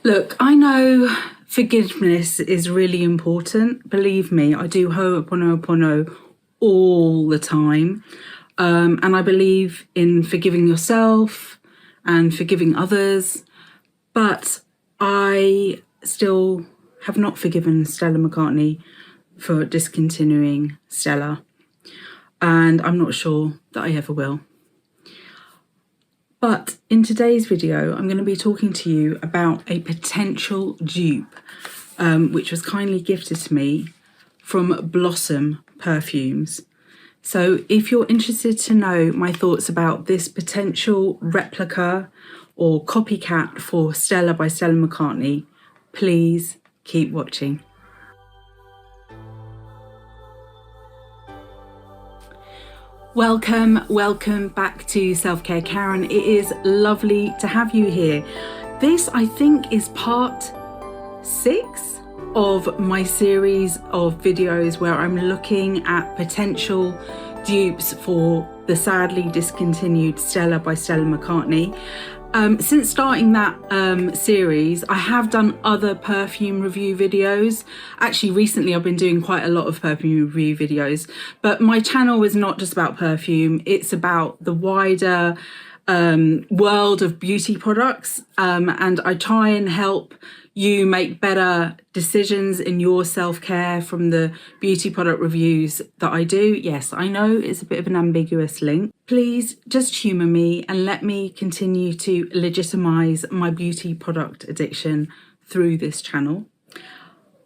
Look, I know forgiveness is really important. Believe me, I do ho'oponopono all the time. And I believe in forgiving yourself and forgiving others. But I still have not forgiven Stella McCartney for discontinuing Stella. And I'm not sure that I ever will. But in today's video, I'm going to be talking to you about a potential dupe, which was kindly gifted to me from Blossom Perfumes. So if you're interested to know my thoughts about this potential replica or copycat for Stella by Stella McCartney, please keep watching. Welcome back to Selfcare Karen. It is lovely to have you here. This, I think, is part 6 of my series of videos where I'm looking at potential dupes for the sadly discontinued Stella by Stella McCartney. Since starting that series, I have done other perfume review videos. Actually, recently I've been doing quite a lot of perfume review videos, but my channel is not just about perfume, it's about the wider world of beauty products, and I try and help you make better decisions in your self-care from the beauty product reviews that I do. Yes, I know it's a bit of an ambiguous link. Please just humour me and let me continue to legitimise my beauty product addiction through this channel.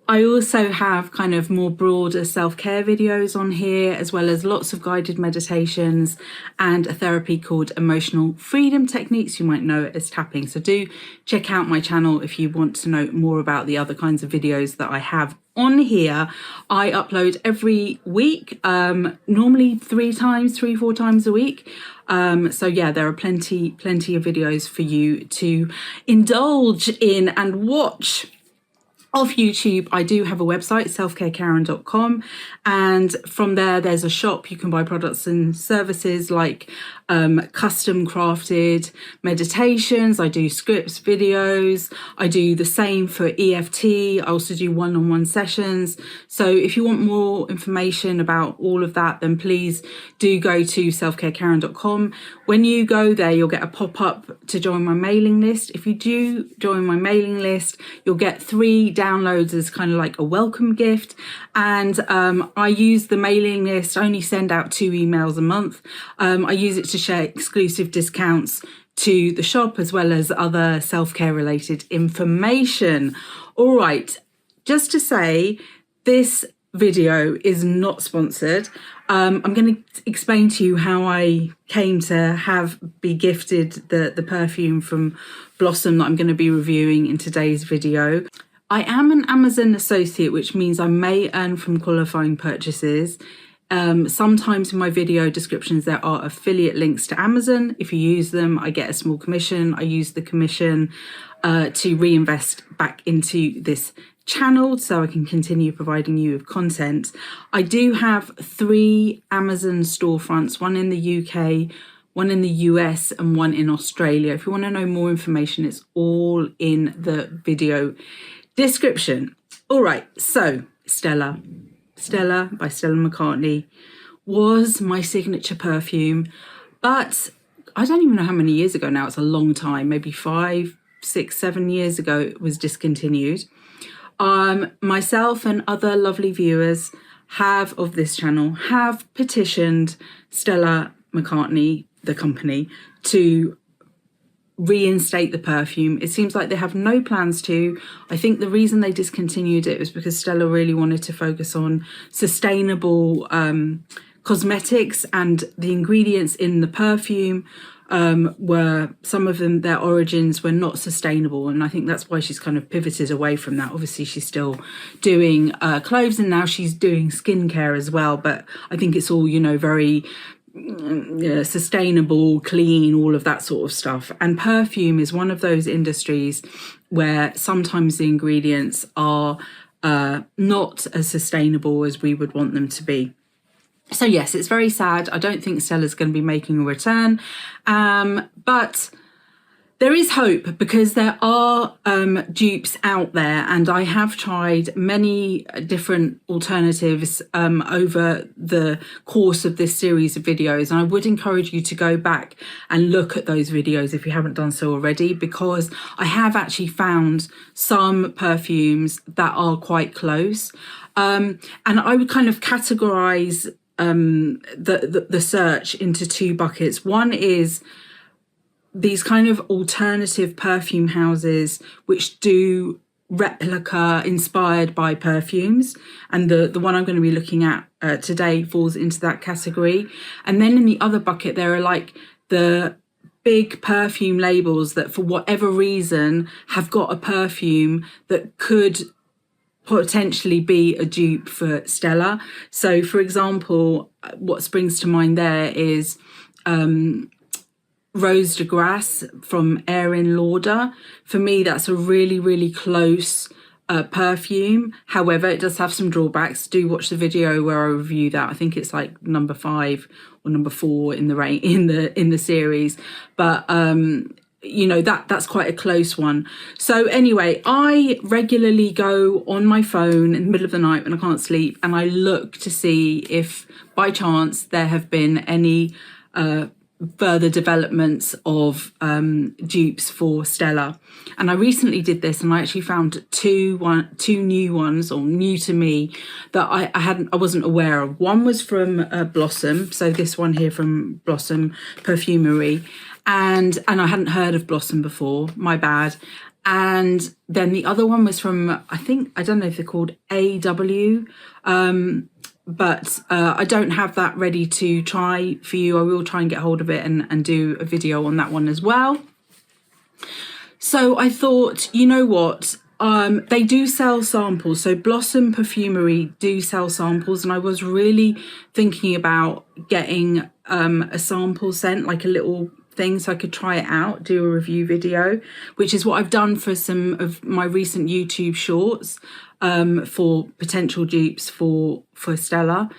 I also have kind of more broader self-care videos on here, as well as lots of guided meditations and a therapy called Emotional Freedom Techniques. You might know it as tapping. So do check out my channel if you want to know more about the other kinds of videos that I have on here. I upload every week, normally 3-4 times a week. So yeah, there are plenty of videos for you to indulge in and watch. Off YouTube, I do have a website, selfcarekaren.com, and from there's a shop. You can buy products and services like custom crafted meditations. I do scripts, videos. I do the same for EFT. I also do one-on-one sessions. So if you want more information about all of that, then please do go to selfcarekaren.com. When you go there, you'll get a pop-up to join my mailing list. If you do join my mailing list, you'll get 3 downloads as kind of like a welcome gift. And I use the mailing list. I only send out 2 emails a month. I use it to share exclusive discounts to the shop, as well as other self-care related information. All right, just to say, this video is not sponsored. I'm going to explain to you how I came to be gifted the perfume from Blossom that I'm going to be reviewing in today's video. I am an Amazon associate, which means I may earn from qualifying purchases. Sometimes in my video descriptions there are affiliate links to Amazon. If you use them, I get a small commission. I use the commission to reinvest back into this channel so I can continue providing you with content. I do have 3 Amazon storefronts, one in the UK, one in the US, and one in Australia. If you want to know more information, it's all in the video description. All right, so Stella by Stella McCartney was my signature perfume, but I don't even know how many years ago now. It's a long time, maybe 5, 6, 7 years ago it was discontinued. Myself and other lovely viewers of this channel have petitioned Stella McCartney, the company, to reinstate the perfume. It seems like they have no plans to. I think the reason they discontinued it was because Stella really wanted to focus on sustainable cosmetics, and the ingredients in the perfume were, some of them, their origins were not sustainable, and I think that's why she's kind of pivoted away from that. Obviously she's still doing clothes, and now she's doing skincare as well, but I think it's all, you know, very sustainable, clean, all of that sort of stuff. And perfume is one of those industries where sometimes the ingredients are not as sustainable as we would want them to be. So yes, it's very sad. I don't think Stella's going to be making a return, but There is hope because there are dupes out there, and I have tried many different alternatives over the course of this series of videos. And I would encourage you to go back and look at those videos if you haven't done so already, because I have actually found some perfumes that are quite close. And I would kind of categorize the search into two buckets. One is these kind of alternative perfume houses which do replica inspired by perfumes, and the one I'm going to be looking at today falls into that category. And then in the other bucket there are like the big perfume labels that for whatever reason have got a perfume that could potentially be a dupe for Stella. So for example, what springs to mind there is Rose de Grace from Erin Lauder. For me, that's a really, really close perfume. However, it does have some drawbacks. Do watch the video where I review that. I think it's like number 5 or number 4 in the series. But you know, that's quite a close one. So anyway, I regularly go on my phone in the middle of the night when I can't sleep, and I look to see if by chance there have been any further developments of dupes for Stella. And I recently did this, and I actually found two new ones, or new to me, that I wasn't aware of. One was from Blossom, so this one here from Blossom Perfumery, and I hadn't heard of Blossom before, my bad. And then the other one was from, I don't know if they're called AW, but I don't have that ready to try for you. I will try and get hold of it and do a video on that one as well. So I thought, you know what, they do sell samples. So Blossom Perfumery do sell samples, and I was really thinking about getting a sample sent, like a little thing, so I could try it out, do a review video, which is what I've done for some of my recent YouTube shorts for potential dupes for Stella.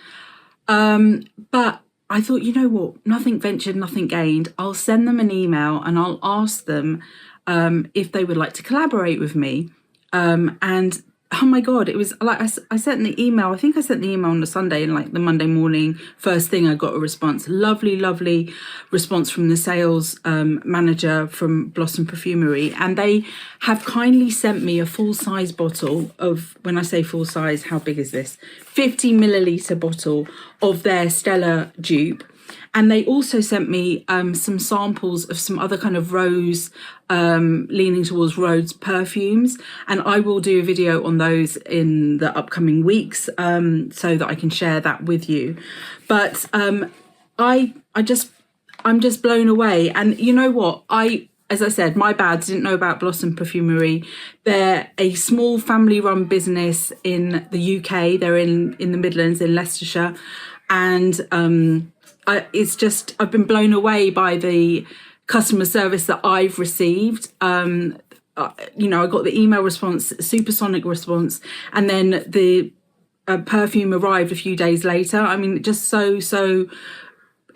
But I thought, you know what, nothing ventured, nothing gained. I'll send them an email and I'll ask them if they would like to collaborate with me. And oh my God, it was like I sent the email. I think I sent the email on the Sunday, and like the Monday morning, first thing I got a response. Lovely response from the sales manager from Blossom Perfumery. And they have kindly sent me a full-size bottle of, when I say full size, how big is this? 50 milliliter bottle of their Stella dupe. And they also sent me some samples of some other kind of rose, leaning towards rose perfumes. And I will do a video on those in the upcoming weeks so that I can share that with you. But I'm just blown away. And you know what? As I said, my bad, didn't know about Blossom Perfumery. They're a small family-run business in the UK. They're in the Midlands, in Leicestershire. And I've been blown away by the customer service that I've received. You know, I got the email response, supersonic response, and then the perfume arrived a few days later. I mean, just so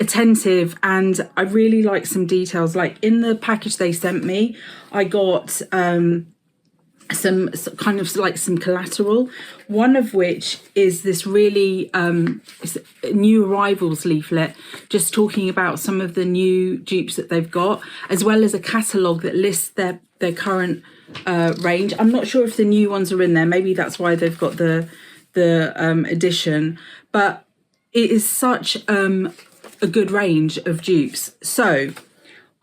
attentive, and I really like some details. Like in the package they sent me, I got some kind of like some collateral, one of which is this really new arrivals leaflet, just talking about some of the new dupes that they've got, as well as a catalogue that lists their current range. I'm not sure if the new ones are in there, maybe that's why they've got the edition, but it is such a good range of dupes. So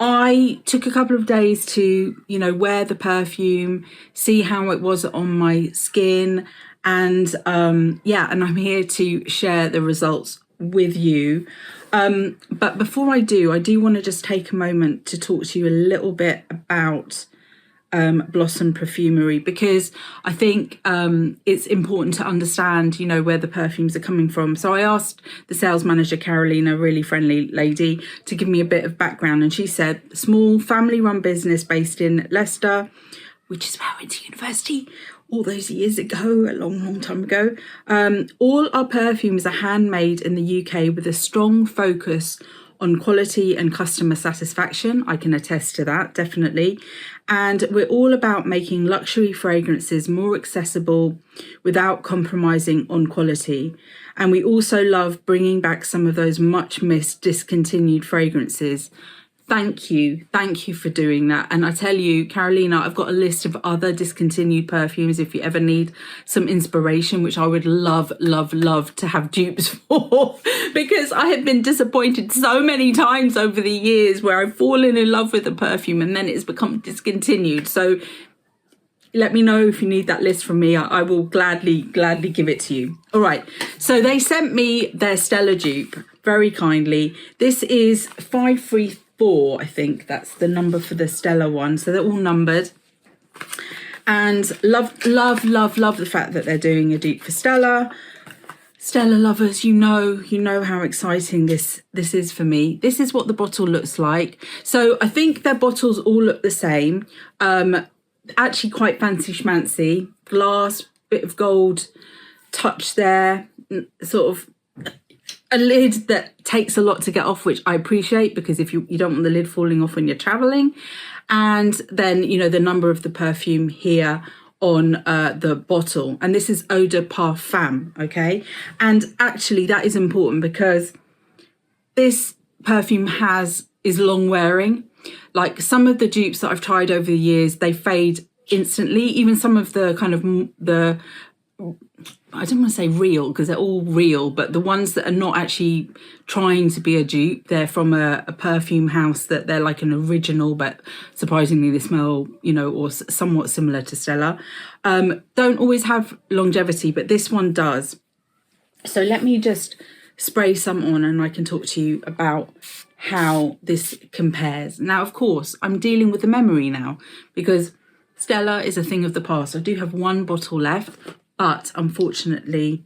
I took a couple of days to, you know, wear the perfume, see how it was on my skin, and and I'm here to share the results with you. But before I do want to just take a moment to talk to you a little bit about Blossom Perfumery, because I think it's important to understand, you know, where the perfumes are coming from. So I asked the sales manager, Caroline, a really friendly lady, to give me a bit of background, and she said, small family-run business based in Leicester, which is where I went to university all those years ago, a long time ago. All our perfumes are handmade in the UK with a strong focus on quality and customer satisfaction. I can attest to that, definitely. And we're all about making luxury fragrances more accessible without compromising on quality. And we also love bringing back some of those much missed discontinued fragrances. Thank you for doing that. And I tell you, Carolina, I've got a list of other discontinued perfumes if you ever need some inspiration, which I would love to have dupes for, because I have been disappointed so many times over the years where I've fallen in love with a perfume and then it's become discontinued. So let me know if you need that list from me. I will gladly give it to you. All right, so they sent me their Stella dupe very kindly. This is 534. I think that's the number for the Stella one. So they're all numbered. And love the fact that they're doing a dupe for Stella. Stella lovers, you know how exciting this is for me. This is what the bottle looks like. So I think their bottles all look the same. Actually quite fancy schmancy. Glass, bit of gold touch there, sort of a lid that takes a lot to get off, which I appreciate, because if you don't want the lid falling off when you're traveling. And then, you know, the number of the perfume here on the bottle. And this is Eau de Parfum, okay? And actually that is important because this perfume is long wearing. Like some of the dupes that I've tried over the years, they fade instantly. Even some of the kind of I don't want to say real because they're all real, but the ones that are not actually trying to be a dupe, they're from a perfume house that they're like an original, but surprisingly they smell, you know, or somewhat similar to Stella. Don't always have longevity, but this one does. So let me just spray some on and I can talk to you about how this compares. Now, of course, I'm dealing with the memory now because Stella is a thing of the past. I do have one bottle left. But unfortunately,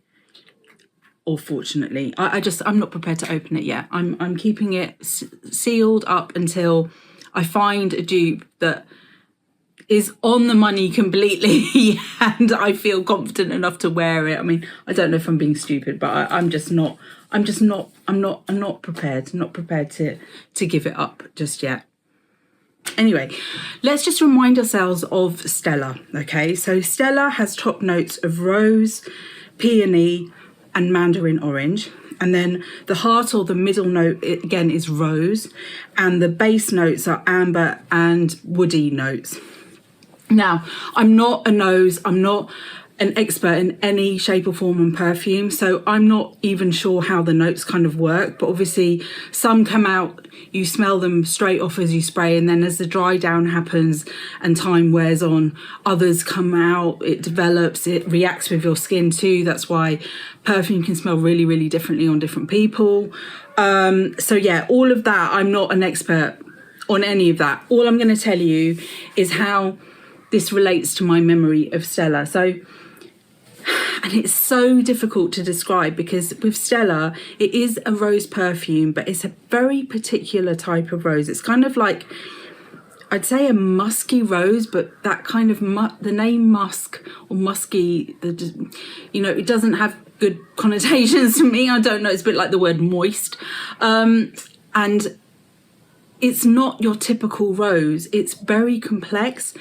or fortunately, I'm not prepared to open it yet. I'm keeping it sealed up until I find a dupe that is on the money completely and I feel confident enough to wear it. I mean, I don't know if I'm being stupid, but I'm not prepared to give it up just yet. Anyway, let's just remind ourselves of Stella, okay? So Stella has top notes of rose, peony, and mandarin orange. And then the heart or the middle note, again, is rose. And the base notes are amber and woody notes. Now, I'm not a nose, I'm not an expert in any shape or form on perfume, so I'm not even sure how the notes kind of work, but obviously some come out, you smell them straight off as you spray, and then as the dry down happens and time wears on, others come out, it develops, it reacts with your skin too. That's why perfume can smell really, really differently on different people. So yeah, all of that, I'm not an expert on any of that. All I'm going to tell you is how this relates to my memory of Stella. And it's so difficult to describe because with Stella, it is a rose perfume, but it's a very particular type of rose. It's kind of like, I'd say a musky rose, but that kind of, the name musk or musky, you know, it doesn't have good connotations to me. I don't know, it's a bit like the word moist. And it's not your typical rose. It's very complex.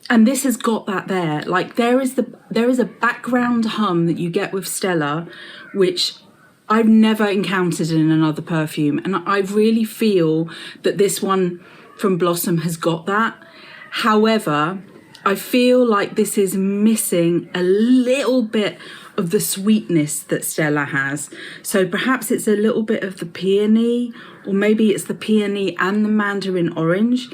And this has got that there. Like there is a background hum that you get with Stella, which I've never encountered in another perfume. And I really feel that this one from Blossom has got that. However, I feel like this is missing a little bit of the sweetness that Stella has. So perhaps it's a little bit of the peony, or maybe it's the peony and the mandarin orange,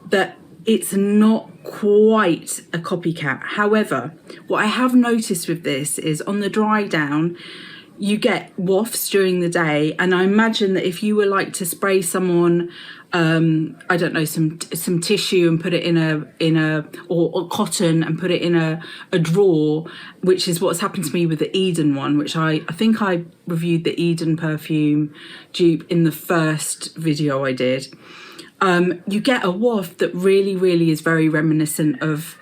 that it's not quite a copycat. However, what I have noticed with this is on the dry down, you get wafts during the day, and I imagine that if you were like to spray someone, I don't know, some tissue and put it or cotton and put it in a drawer, which is what's happened to me with the Eden one, which I think I reviewed the Eden perfume dupe in the first video I did. You get a waft that really, really is very reminiscent of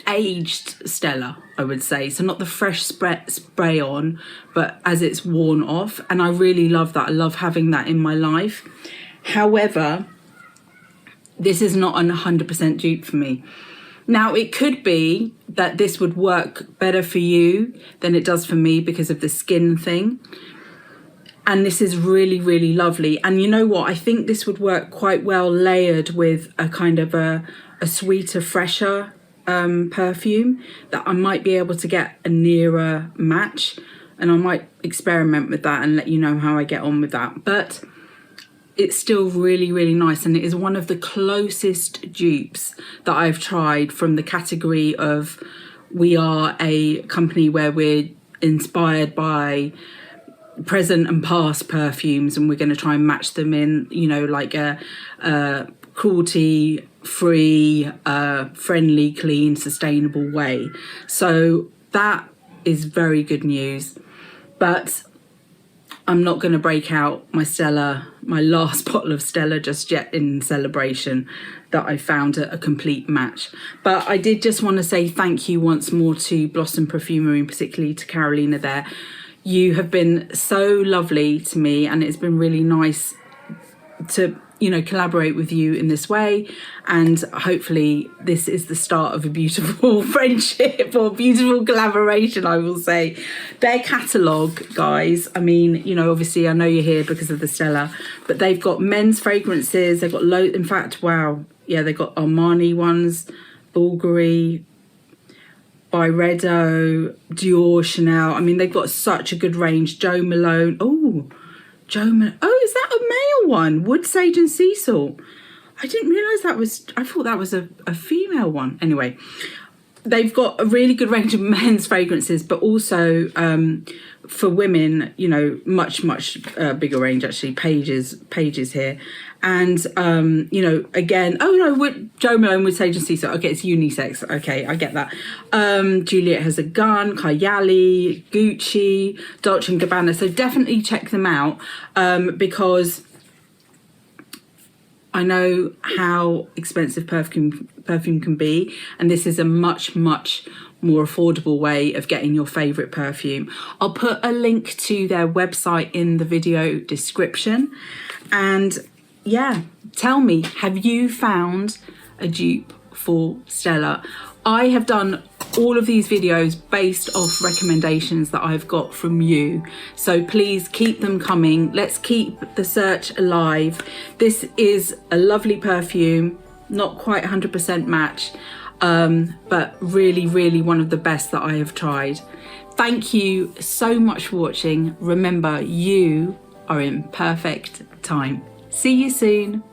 aged Stella, I would say. So not the fresh spray on, but as it's worn off. And I really love that. I love having that in my life. However, this is not an 100% dupe for me. Now, it could be that this would work better for you than it does for me because of the skin thing. And this is really, really lovely. And you know what? I think this would work quite well layered with a kind of a sweeter, fresher perfume that I might be able to get a nearer match. And I might experiment with that and let you know how I get on with that. But it's still really, really nice. And it is one of the closest dupes that I've tried from the category of, we are a company where we're inspired by present and past perfumes, and we're going to try and match them in, you know, like a cruelty free, friendly, clean, sustainable way. So that is very good news. But I'm not going to break out my last bottle of Stella just yet in celebration that I found a complete match. But I did just want to say thank you once more to Blossom Perfumery, and particularly to Carolina there. You have been so lovely to me, and it's been really nice to, you know, collaborate with you in this way. And hopefully this is the start of a beautiful friendship or beautiful collaboration, I will say. Their catalogue, guys, I mean, you know, obviously I know you're here because of the Stella, but they've got men's fragrances. They've got in fact, wow. Yeah, they've got Armani ones, Bulgari, Byredo, Dior, Chanel. I mean, they've got such a good range. Jo Malone. Oh, is that a male one? Wood Sage and Sea Salt. I didn't realise I thought that was a female one. Anyway, they've got a really good range of men's fragrances, but also for women, you know, much bigger range actually. Pages here. And, you know, again, Jo Malone Wood Sage and Sea Salt. Okay, it's unisex. Okay, I get that. Juliet Has a Gun, Kayali, Gucci, Dolce & Gabbana. So definitely check them out because I know how expensive perfume can be. And this is a much more affordable way of getting your favourite perfume. I'll put a link to their website in the video description. And yeah, tell me, have you found a dupe for Stella? I have done all of these videos based off recommendations that I've got from you. So please keep them coming. Let's keep the search alive. This is a lovely perfume, not quite 100% match, but really one of the best that I have tried. Thank you so much for watching. Remember, you are in perfect time. See you soon.